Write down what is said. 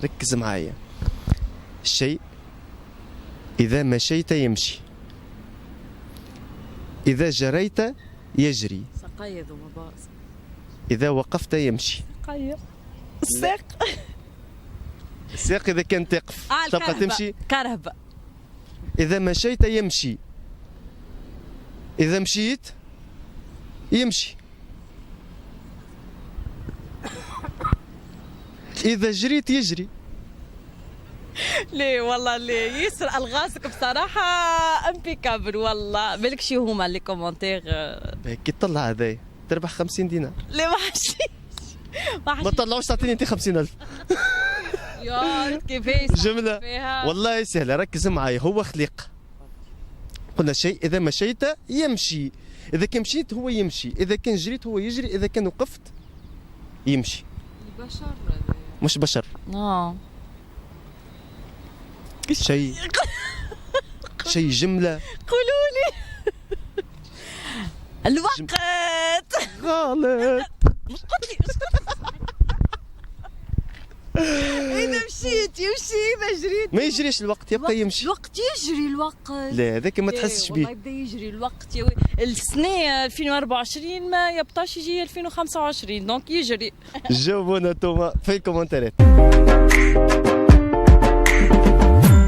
ركز معايا. الشيء إذا مشيت يمشي، إذا جريت يجري، سقيض ومباص. إذا وقفت يمشي. سقيض الساق. الساق إذا كان تقف تبقى تمشي. كرهبة. إذا مشيت يمشي، إذا مشيت يمشي، إذا جريت يجري. ليه والله ليه ياسر الغاسك بصراحة امبيكابل والله. بالك شي هما لي كومونتير. كي تطلع هذايا تربح 50 دينار. ليه ما حشيش ما تطلعوش تعطيني انت 50,000 يا كيفاش جملة والله سهلة. ركز معايا. هو خليق، قلنا شيء إذا مشيت يمشي، إذا كان مشيت هو يمشي، إذا كان جريت هو يجري، إذا كان وقفت يمشي. البشر مش بشر. شيء جملة. قولوا لي الوقت. غلط. إذا مشيت يمشي، إذا جريت ما يجريش الوقت، يبقى يمشي. الوقت يجري الوقت. لا هذاك ما تحسش والله به. يبدا يجري الوقت يا السنة 2024 ما يبطاش يجي 2025 دونك يجري. جاوبونا انتوما في الكومنتات.